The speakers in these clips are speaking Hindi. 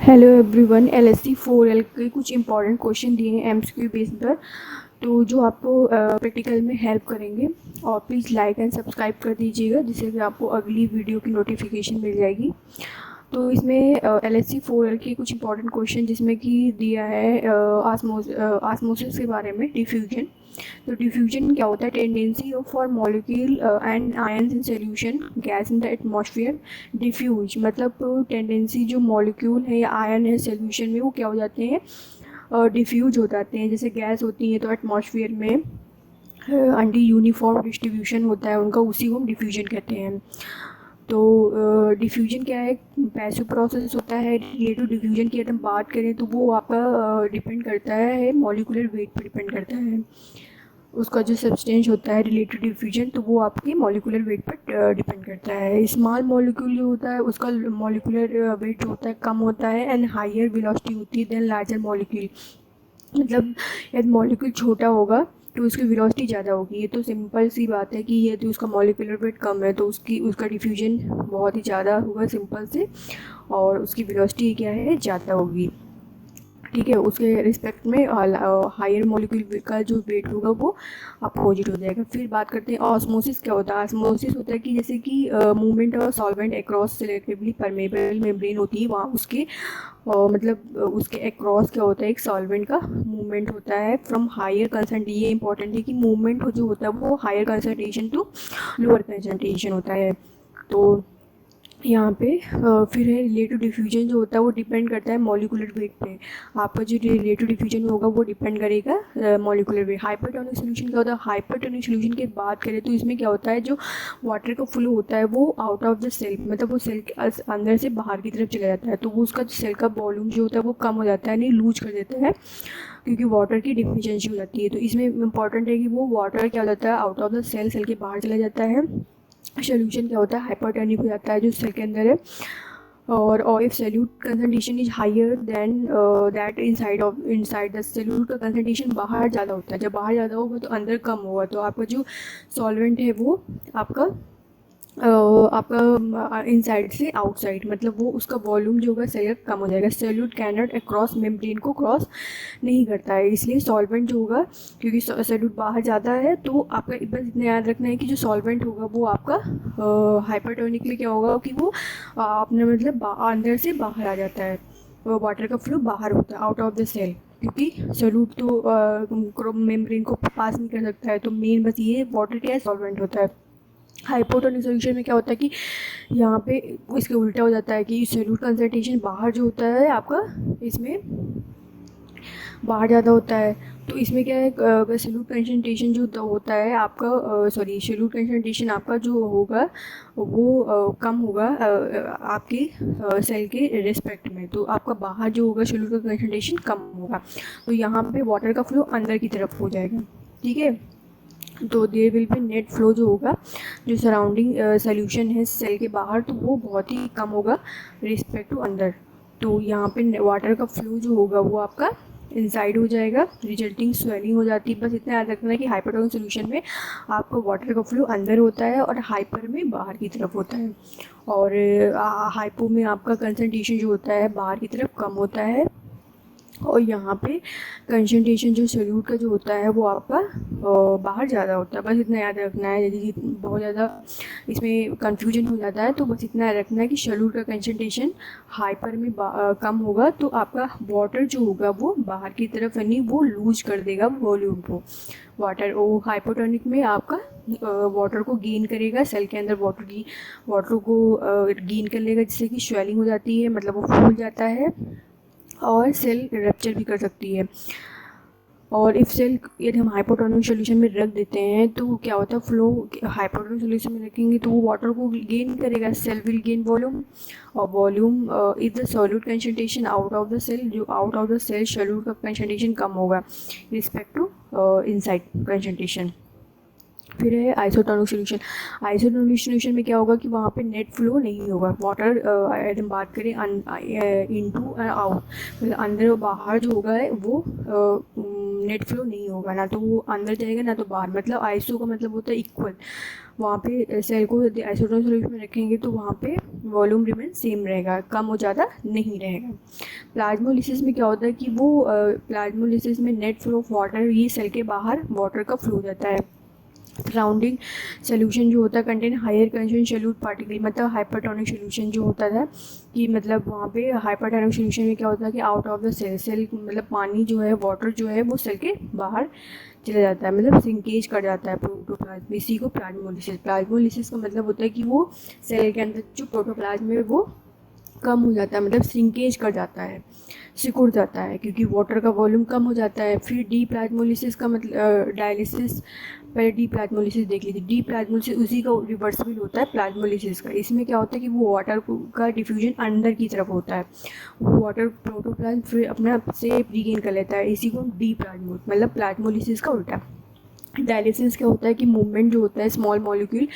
Hello everyone. एलएससी 4L के कुछ इंपॉर्टेंट क्वेश्चन दिए हैं एमसीक्यू बेस पर, तो जो आपको प्रैक्टिकल में हेल्प करेंगे। और प्लीज़ लाइक एंड सब्सक्राइब कर दीजिएगा, जिससे कि आपको अगली वीडियो की नोटिफिकेशन मिल जाएगी। तो इसमें एलएससी 4L के कुछ इंपॉर्टेंट क्वेश्चन जिसमें कि दिया है आस्मोसिस के बारे में, डिफ्यूजन। तो डिफ्यूजन क्या होता है? Tendency of for molecule and ions in solution gas in the atmosphere diffuse, मतलब टेंडेंसी जो मॉलिक्यूल है या आयन है सॉल्यूशन में, वो क्या हो जाते हैं? डिफ्यूज हो जाते हैं। जैसे गैस होती है तो एटमॉस्फेयर में अंडर यूनिफॉर्म डिस्ट्रीब्यूशन होता है उनका, उसी को हम डिफ्यूजन कहते हैं। तो डिफ्यूजन क्या है? पैसिव प्रोसेस होता है। रिलेटिव डिफ्यूजन की अगर हम बात करें तो वो आपका डिपेंड करता है मॉलिक्यूलर वेट पर डिपेंड करता है। उसका जो सब्सटेंस होता है रिलेटिव डिफ्यूजन, तो वो आपके मॉलिक्यूलर वेट पर डिपेंड करता है। स्मॉल मॉलिक्यूल जो होता है उसका मॉलिक्यूलर वेट जो होता है कम होता है एंड हायर वेलोसिटी होती है देन लार्जर मॉलिक्यूल। मतलब यदि मॉलिक्यूल छोटा होगा तो उसकी वेलोसिटी ज़्यादा होगी। ये तो सिंपल सी बात है कि यदि उसका मॉलिक्यूलर वेट कम है तो उसका डिफ्यूजन बहुत ही ज़्यादा होगा, सिंपल से, और उसकी वेलोसिटी क्या है, ज़्यादा होगी। ठीक है, उसके रिस्पेक्ट में हायर मॉलिक्यूल का जो वेट होगा वो अपोजिट हो जाएगा। फिर बात करते हैं ऑस्मोसिस क्या होता है। ऑस्मोसिस होता है कि जैसे कि movement of solvent across selectively permeable membrane होती है, वहाँ उसके मतलब उसके अक्रॉस क्या होता है, एक सॉल्वेंट का मूवमेंट होता है फ्रॉम हायर कंसनट्रेशन। ये इंपॉर्टेंट है कि मूवमेंट जो होता है वो higher concentration to lower concentration होता है। तो यहाँ पे फिर है रिलेटिव डिफ्यूजन जो होता है वो डिपेंड करता है मॉलिक्यूलर वेट पे। आपका जो रिलेटिव डिफ्यूजन होगा वो डिपेंड करेगा मॉलिक्यूलर वेट। हाइपरटोनिक सोल्यूशन क्या होता है? हाइपरटोनिक सोल्यूशन की बात करें तो इसमें क्या होता है, जो वाटर का फ्लो होता है वो आउट ऑफ द सेल, मतलब वो सेल के अंदर से बाहर की तरफ चला जाता है, तो वो उसका सेल का वॉल्यूम जो होता है वो कम हो जाता है, नहीं लूज कर देता है, क्योंकि वाटर की डिफिशियंसी हो जाती है। तो इसमें इंपॉर्टेंट है कि वो वाटर क्या हो जाता है, आउट ऑफ द सेल के बाहर चला जाता है। सोल्यूशन क्या होता है? हाइपरटोनिक हो जाता है जो सेल के अंदर है। और if solute concentration is higher then that inside the solute का कंसनट्रेशन बाहर ज़्यादा होता है। जब बाहर ज़्यादा होगा तो अंदर कम होगा, तो आपका जो सॉल्वेंट है वो आपका आपका इनसाइड से आउटसाइड, मतलब वो उसका वॉल्यूम जो होगा सेल का कम हो जाएगा। सैल्यूट कैनट अक्रॉस मेम्ब्रेन को क्रॉस नहीं करता है, इसलिए सॉल्वेंट जो होगा, क्योंकि सैल्यूट बाहर ज़्यादा है, तो आपका बस इतना याद रखना है कि जो सॉल्वेंट होगा वो आपका हाइपरटोनिक में क्या होगा कि वो अपने मतलब अंदर से बाहर आ जाता है, वाटर का फ्लो बाहर होता है आउट ऑफ द सेल, क्योंकि सॉल्यूट तो मेम्ब्रेन को पास नहीं कर सकता है। तो मेन बस ये वाटर क्या है, सॉल्वेंट होता है। हाइपोटोनिक सोल्यूशन में क्या होता है कि यहाँ पे इसके उल्टा हो जाता है कि सॉल्यूट कंसनट्रेशन बाहर जो होता है आपका, इसमें बाहर ज़्यादा होता है। तो इसमें क्या है, सॉल्यूट कंसनट्रेशन जो होता है आपका, सॉरी, सॉल्यूट कंसनट्रेशन आपका जो होगा वो कम होगा आपके सेल के रिस्पेक्ट में, तो आपका बाहर जो होगा सॉल्यूट का कंसनट्रेशन कम होगा, तो यहाँ पे वाटर का फ्लो अंदर की तरफ हो जाएगा। ठीक है, तो there will be net flow जो होगा, जो सराउंडिंग सोल्यूशन है सेल के बाहर, तो वो बहुत ही कम होगा रिस्पेक्ट टू अंदर। तो यहाँ पे वाटर का फ्लो जो होगा वो आपका इनसाइड हो जाएगा, रिजल्टिंग स्वेलिंग हो जाती है। बस इतना याद रखना है कि हाइपरटोनिक सोल्यूशन में आपका वाटर का फ्लो अंदर होता है और हाइपर में बाहर की तरफ होता है, और हाइपो में आपका कंसनट्रेशन जो होता है बाहर की तरफ कम होता है, और यहाँ पे कंसंट्रेशन जो सॉल्यूट का जो होता है वो आपका बाहर ज़्यादा होता है। बस इतना याद रखना है। यदि बहुत ज़्यादा इसमें कंफ्यूजन हो जाता है तो बस इतना याद रखना है कि सॉल्यूट का कंसंट्रेशन हाइपर में कम होगा, तो आपका वाटर जो होगा वो बाहर की तरफ, यानी वो लूज कर देगा वॉल्यूम को। वाटर वो हाइपोटोनिक में आपका वाटर को गेन करेगा, सेल के अंदर वाटर को गेन कर लेगा, जिससे कि स्वेलिंग हो जाती है, मतलब वो फूल जाता है और सेल रप्चर भी कर सकती है। और इफ सेल यदि हम हाइपोटोनिक सोल्यूशन में रख देते हैं तो क्या होता है, फ्लो हाइपोटोनिक सोल्यूशन में रखेंगे तो वो वाटर को गेन करेगा, सेल विल गेन वॉल्यूम, और volume is the solute concentration out of the cell, जो out of the cell solute का कंसंट्रेशन कम होगा रिस्पेक्ट टू इनसाइड कंसंट्रेशन। फिर है आइसोटोनिक सोल्यूशन। आइसोटोनिक सोल्यूशन में क्या होगा कि वहाँ पे नेट फ्लो नहीं होगा। वाटर अगर हम बात करें इनटू एंड आउट, मतलब अंदर और बाहर जो होगा है वो नेट फ्लो नहीं होगा, ना तो वो अंदर जाएगा ना तो बाहर। मतलब आइसो का मतलब होता है इक्वल। वहाँ पे सेल को यदि आइसोटोन सॉल्यूशन में रखेंगे तो वहाँ पे वॉल्यूम रिमेन सेम रहेगा, कम और ज़्यादा नहीं रहेगा। प्लाज्मोलिसिस में क्या होता है कि वो प्लाज्मोलिसिस में नेट फ्लो ऑफ वाटर, ये सेल के बाहर वाटर का फ्लो जाता है। सराउंडिंग सोल्यूशन जो होता है contain higher concentration solute particle, मतलब हाइपरटोनिक सोल्यूशन जो होता था कि मतलब वहाँ पे हाइपरटोनिक सोल्यूशन में क्या होता है कि आउट ऑफ द सेल मतलब पानी जो है, वाटर जो है वो सेल के बाहर चला जाता है, मतलब सिंकेज कर जाता है प्रोटोप्लाज्म। इसी को प्लाज्मोलिसिस का मतलब होता है कि वो सेल के अंदर जो प्रोटोप्लाज्म है वो कम हो जाता है, मतलब सिंकेज कर जाता है, सिकुड़ जाता है, क्योंकि वाटर का वॉल्यूम कम हो जाता है। फिर डी प्लाज्मोलिसिस का मतलब डायलिसिस, पहले डी प्लाज्मोलिसिस देख लीजिए। डी प्लाज्मोलिसिस उसी का रिवर्सिबल होता है प्लाज्मोलिसिस का। इसमें क्या होता है कि वो वाटर का डिफ्यूजन अंदर की तरफ होता है, वो वाटर प्रोटोप्लाज्म फिर अपना से रिगेन कर लेता है। इसी को डी प्लाज्मो मतलब प्लाज्मोलिसिस का उल्टा। डायलिसिस क्या होता है कि मूवमेंट जो होता है स्मॉल मॉलिक्यूल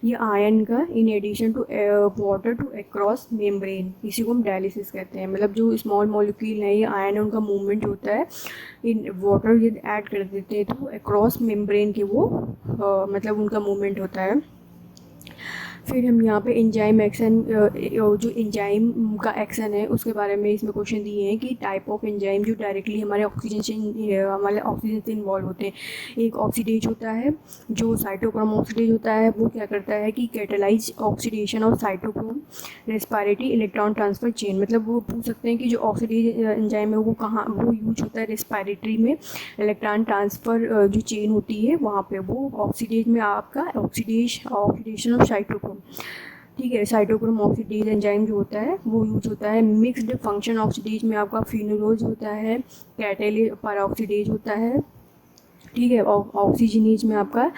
ये आयन का in addition to water to across membrane, इसी को हम डायलिसिस कहते हैं। मतलब जो स्मॉल मॉलिक्यूल है ये आयन, उनका मूवमेंट होता है इन वाटर ये ऐड कर देते हैं तो अक्रॉस मेम्ब्रेन के वो मतलब उनका मूवमेंट होता है। फिर हम यहाँ पे एंजाइम एक्शन, जो एंजाइम का एक्शन है उसके बारे में इसमें क्वेश्चन दिए हैं कि टाइप ऑफ एंजाइम जो डायरेक्टली हमारे ऑक्सीजन से इन्वॉल्व होते हैं। एक ऑक्सीडेज होता है जो साइटोक्रोम ऑक्सीडेज होता है, वो क्या करता है कि catalyse oxidation of cytochrome respiratory electron transfer chain. मतलब वो पूछ सकते हैं कि जो ऑक्सीडेज एंजाइम है वो कहाँ वो यूज होता है, रेस्पिरेटरी में इलेक्ट्रॉन ट्रांसफ़र जो चेन होती है वहाँ पे वो ऑक्सीडेज में आपका ऑक्सीडेशन ऑफ साइटोक्रोम, ठीक है। साइटोक्रोम ऑक्सीडेज एंजाइम जो होता है वो यूज होता है। मिक्स्ड फंक्शन ऑक्सीडेज में आपका फिनोलोज होता है, कैटेलेज पैराऑक्सीडेज होता है, ठीक है। ऑक्सीजनेज में आपका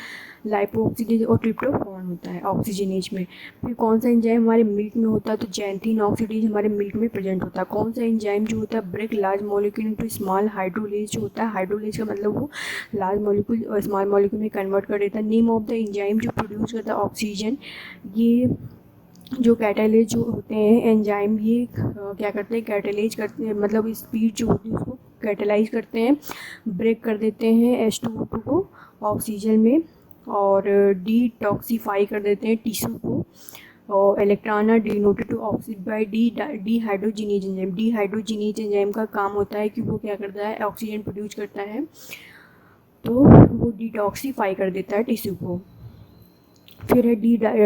लाइपोऑक्सीडेज और ट्रिप्टोफान होता है ऑक्सीजनेज में। फिर कौन सा एंजाइम हमारे मिल्क में होता है तो जैंथीन ऑक्सीडेज हमारे मिल्क में प्रेजेंट होता है। कौन सा एंजाइम जो होता है break large molecule into small hydrolase जो होता है, हाइड्रोलेज का मतलब वो लार्ज मॉलिक्यूल और स्मॉल मॉलिक्यूल में कन्वर्ट कर देता है। नेम ऑफ द एंजाइम जो प्रोड्यूस करता है ऑक्सीजन। ये जो कैटालेज जो होते हैं एंजाइम ये क्या करते हैं, कैटालेज करते हैं, मतलब स्पीड जो होती है उसको कैटेलाइज करते हैं, ब्रेक कर देते हैं H2O2 को ऑक्सीजन में, और डिटॉक्सीफाई कर देते हैं टिश्यू को। और electron are denoted to oxide by dehydrogenase enzyme. Dehydrogenase enzyme का काम होता है कि वो क्या करता है, ऑक्सीजन प्रोड्यूस करता है तो वो डिटॉक्सीफाई कर देता है टिश्यू को। फिर है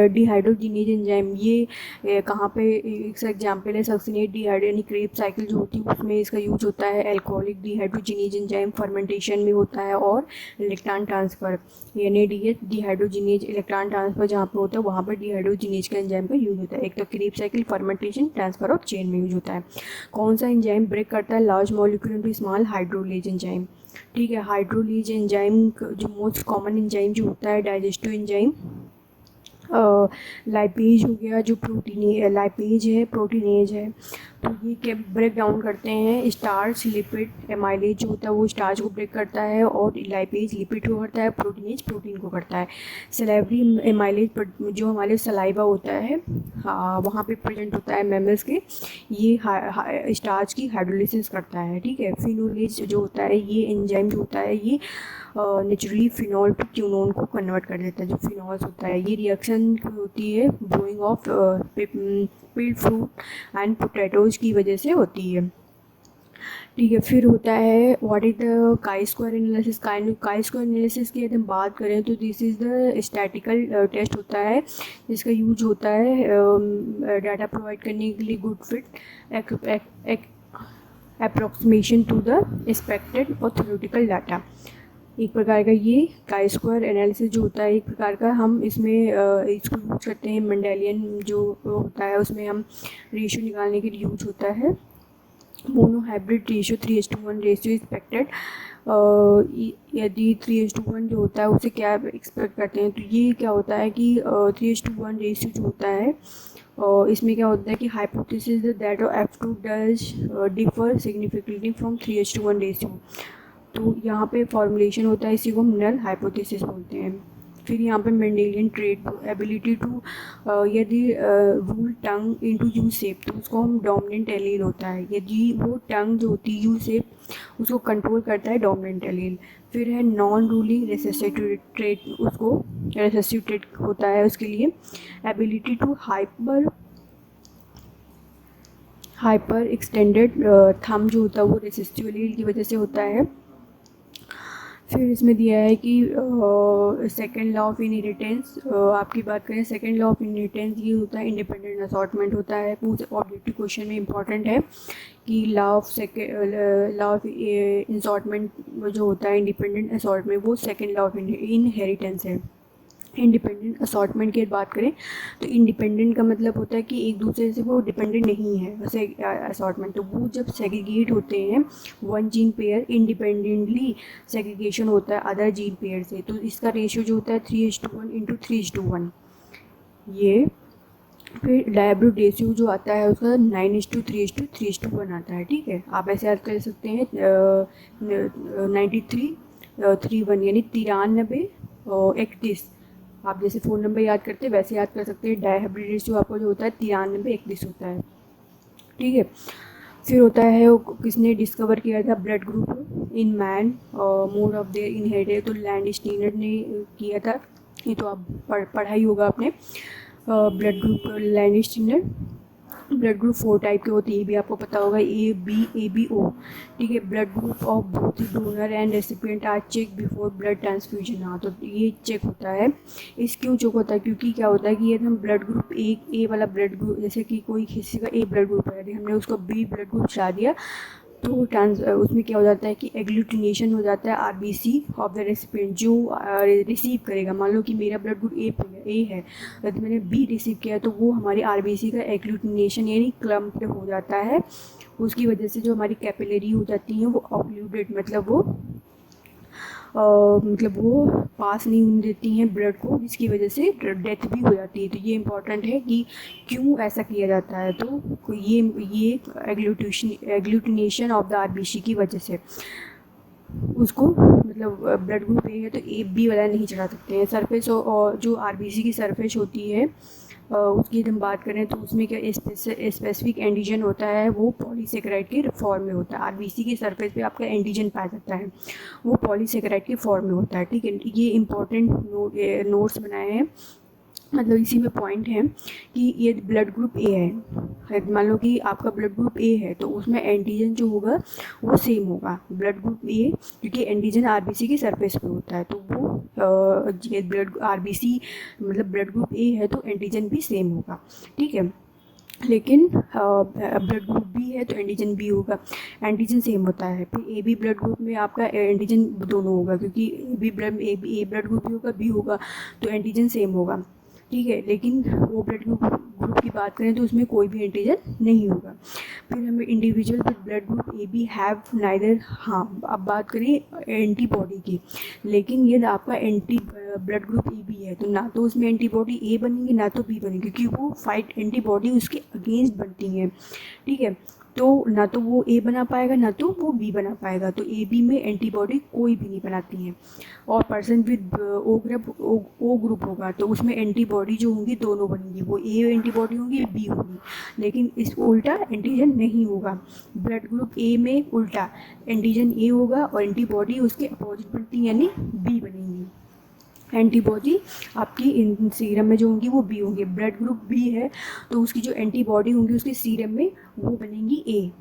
डिहाइड्रोजिनेज एंजाइम। ये कहाँ पे एक एग्जाम्पल है सक्सिनेट डिहाइड्रो यानी क्रेब साइकिल जो होती है उसमें इसका यूज होता है। एल्कोहलिक डिहाइड्रोजिनेज एंजाइम फर्मेंटेशन में होता है, और इलेक्ट्रॉन ट्रांसफ़र यानी डिहाइड्रोजिनेज इलेक्ट्रॉन ट्रांसफ़र जहाँ पे होता है वहाँ पर डिहाइड्रोजिनेज का एंजाइम का यूज होता है। एक तो Krebs cycle, fermentation, transfer of chain में यूज होता है। कौन सा एंजाइम ब्रेक करता है large molecule into small hydrolase enzyme, ठीक है। हाइड्रोलेज एंजाइम जो मोस्ट कॉमन एंजाइम जो होता है डाइजेस्टिव एंजाइम लाइपेज हो गया, जो प्रोटीन लाइपेज है प्रोटीनेज है, तो ये क्या ब्रेक डाउन करते हैं स्टार्च लिपिड। एमाइलेज जो होता है वो स्टार्च को ब्रेक करता है, और लाइपेज लिपिड को करता है, प्रोटीनेज प्रोटीन को करता है। सलाइवरी एमाइलेज जो हमारे सलाइवा होता है हाँ वहाँ पे प्रेजेंट होता है मैमल्स के, ये स्टार्च की हाइड्रोलिसिस करता है, ठीक है। फिनोलेज जो होता है ये एंजाइम जो होता है ये नेचुरली फिनॉल टू क्यूनोन को कन्वर्ट कर देता है। जो फिनॉल्स होता है ये रिएक्शन होती है ब्रोइंग of peeled fruit and potatoes की वजह से होती है, ठीक है। फिर होता है what is the chi square analysis. Chi square analysis की यदि हम बात करें तो this is the statical test होता है जिसका यूज होता है डाटा प्रोवाइड करने के लिए good fit approximation to the expected और थ्योरेटिकल डाटा। एक प्रकार का ये काई स्क्वायर एनालिसिस जो होता है एक प्रकार का हम इसमें इसको यूज करते हैं। मेंडेलियन जो होता है उसमें हम रेशियो निकालने के लिए यूज होता है। मोनोहाइब्रिड रेशियो 3:1 रेशियो एक्सपेक्टेड, यदि 3:1 जो होता है उससे क्या एक्सपेक्ट करते हैं, तो ये क्या होता है कि 3:1 रेशियो जो होता है इसमें क्या होता है कि hypothesis that F2 does differ significantly from 3:1 ratio. तो यहाँ पे फॉर्मुलेशन होता है, इसी को हम नल हाइपोथेसिस बोलते हैं। फिर यहाँ पे मेंडेलियन ट्रेट एबिलिटी टू यदि रूल टंग इनटू यू शेप, तो उसको हम डोमिनेंट एलील होता है। यदि वो टंग जो होती है यू शेप उसको कंट्रोल करता है डोमिनेंट एलील। फिर है नॉन रूलिंग रिसेसिव ट्रेट, उसको रिसेसिव ट्रेट होता है उसके लिए ability to hyper extended thumb जो होता है वो रिसेसिव एलील की वजह से होता है। फिर इसमें दिया है कि सेकंड लॉ ऑफ इनहेरिटेंस, आपकी बात करें सेकंड लॉ ऑफ इनहेरिटेंस ये होता है इंडिपेंडेंट असॉर्टमेंट होता है। पूरे ऑब्जेक्टिव क्वेश्चन में इंपॉर्टेंट है कि लॉ ऑफ इंसॉर्टमेंट जो होता है इंडिपेंडेंट असॉर्टमेंट वो सेकंड लॉ ऑफ इनहेरिटेंस है। इंडिपेंडेंट असॉर्टमेंट की बात करें तो इंडिपेंडेंट का मतलब होता है कि एक दूसरे से वो डिपेंडेंट नहीं है। वैसे असॉर्टमेंट तो वो जब सेग्रीगेट होते हैं one gene pair independently segregation होता है अदर जीन पेयर से, तो इसका रेशियो जो होता है 3:1 इंटू 3:1 ये। फिर डायब्रो रेशियो जो आता है उसका 9:3:3:1 आता है। ठीक है, आप ऐसे याद कर सकते हैं 93:3:1 यानी 93 और 31। आप जैसे फ़ोन नंबर याद करते हैं वैसे याद कर सकते हैं। डायब्रो रेशियो आपको जो होता है 93:31 होता है। ठीक है, फिर होता है वो किसने डिस्कवर किया था blood group in man mode of their inherited, तो लैंडस्टीनर ने किया था। ये तो आप पढ़ा ही होगा आपने। Blood group Landsteiner blood group 4 type के होते हैं, ये भी आपको पता होगा A B O। ठीक है, blood group of both donor and recipient are check before blood transfusion. हाँ, तो ये चेक होता है। इस क्यों चेक होता है, क्योंकि क्या होता है कि यदि हम ब्लड ग्रुप ए वाला ब्लड ग्रुप, जैसे कि कोई किसी का ए ब्लड ग्रुप है, यदि हमने उसको बी ब्लड ग्रुप चढ़ा दिया तो उसमें क्या हो जाता है कि एग्लूटिनेशन हो जाता है आरबीसी ऑफ द रेसिपिएंट जो रिसीव करेगा। मान लो कि मेरा ब्लड ग्रुप ए है, यदि मैंने बी रिसीव किया तो वो हमारी आरबीसी का एग्लूटिनेशन यानी क्लम्प्ड हो जाता है। उसकी वजह से जो हमारी कैपिलरी हो जाती हैं वो ऑक्लूडेड, मतलब वो पास नहीं होने देती हैं ब्लड को, जिसकी वजह से डेथ भी हो जाती है। तो ये इंपॉर्टेंट है कि क्यों ऐसा किया जाता है। तो ये एग्लूटिनेशन ऑफ द आरबीसी की वजह से उसको, मतलब ब्लड ग्रुप ए है तो ए बी वाला नहीं चढ़ा सकते हैं। सरफेस और जो आरबीसी की सरफेस होती है उसकी हम बात करें तो उसमें क्या स्पेसिफिक एंटीजन होता है, वो पॉलीसेकेराइड के फॉर्म में होता है। आरबीसी की सरफेस पे आपका एंटीजन पाया जाता है, वो पॉलीसेकेराइड के फॉर्म में होता है। ठीक है, ये इंपॉर्टेंट नोट्स बनाए हैं, मतलब इसी में पॉइंट है कि ये ब्लड ग्रुप ए है। मान लो कि आपका ब्लड ग्रुप ए है तो उसमें एंटीजन जो होगा वो सेम होगा ब्लड ग्रुप ए, क्योंकि एंटीजन आरबीसी की सरफेस पे होता है। तो वो ये ब्लड आरबीसी मतलब ब्लड ग्रुप ए है तो एंटीजन भी सेम होगा। ठीक है, लेकिन ब्लड ग्रुप बी है तो एंटीजन बी होगा, एंटीजन सेम होता है। फिर ए बी ब्लड ग्रुप में आपका एंटीजन दोनों होगा, क्योंकि ए ब्लड ग्रुप भी होगा बी होगा तो एंटीजन सेम होगा। ठीक है, लेकिन वो ब्लड ग्रुप की बात करें तो उसमें कोई भी एंटीजन नहीं होगा। फिर हमें individual with blood group A B have neither, हाँ अब बात करें एंटीबॉडी की, लेकिन यदि आपका ब्लड ग्रुप ए बी है तो ना तो उसमें एंटीबॉडी ए बनेंगी ना तो बी बनेगी, क्योंकि वो फाइट एंटीबॉडी उसके अगेंस्ट बनती हैं। ठीक है, तो ना तो वो ए बना पाएगा ना तो वो बी बना पाएगा, तो ए बी में एंटीबॉडी कोई भी नहीं बनाती हैं। और पर्सन विद ओ ग्रुप होगा तो उसमें एंटीबॉडी जो होंगी दोनों बनेंगी, वो ए एंटीबॉडी होंगी बी होगी, लेकिन इस उल्टा एंटीजन नहीं होगा। ब्लड ग्रुप ए में उल्टा एंटीजन ए होगा और एंटीबॉडी उसके अपोजिट बनती यानी बी बनेंगी। एंटीबॉडी आपकी इन सीरम में जो होंगी वो बी होंगी। ब्लड ग्रुप बी है तो उसकी जो एंटीबॉडी होंगी उसके सीरम में वो बनेंगी ए,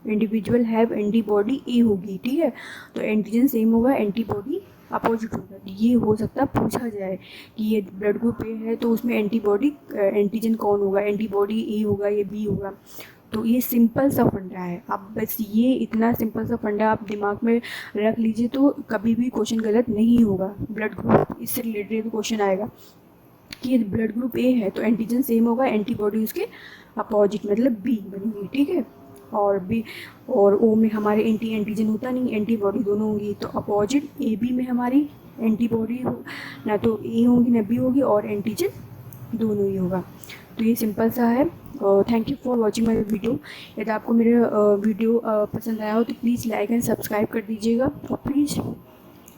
इंडिविजुअल हैव एंटीबॉडी ए होगी। ठीक है, तो एंटीजन सेम होगा एंटीबॉडी अपोजिट होगा। ये हो सकता है पूछा जाए कि ये ब्लड ग्रुप ए है तो उसमें एंटीजन कौन होगा, एंटीबॉडी ए होगा या बी होगा। तो ये सिंपल सा फंडा है, आप बस ये इतना सिंपल सा फंडा आप दिमाग में रख लीजिए तो कभी भी क्वेश्चन गलत नहीं होगा। ब्लड ग्रुप इससे रिलेटेड क्वेश्चन आएगा कि ब्लड ग्रुप ए है तो एंटीजन सेम होगा, एंटीबॉडी उसके अपोजिट मतलब बी बनेगी। ठीक है, और बी और ओ में हमारे एंटीजन होता नहीं, एंटीबॉडी दोनों होंगी, तो अपोजिट ए बी में हमारी एंटीबॉडी ना तो ए होंगी ना बी होगी और एंटीजन दोनों ही होगा। तो ये सिंपल सा है। Thank you for watching my video. यदि आपको मेरा वीडियो पसंद आया हो तो प्लीज़ लाइक एंड सब्सक्राइब कर दीजिएगा और प्लीज़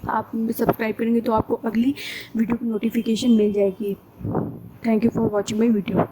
आप सब्सक्राइब करेंगे तो आपको अगली वीडियो की नोटिफिकेशन मिल जाएगी। Thank you for watching my video.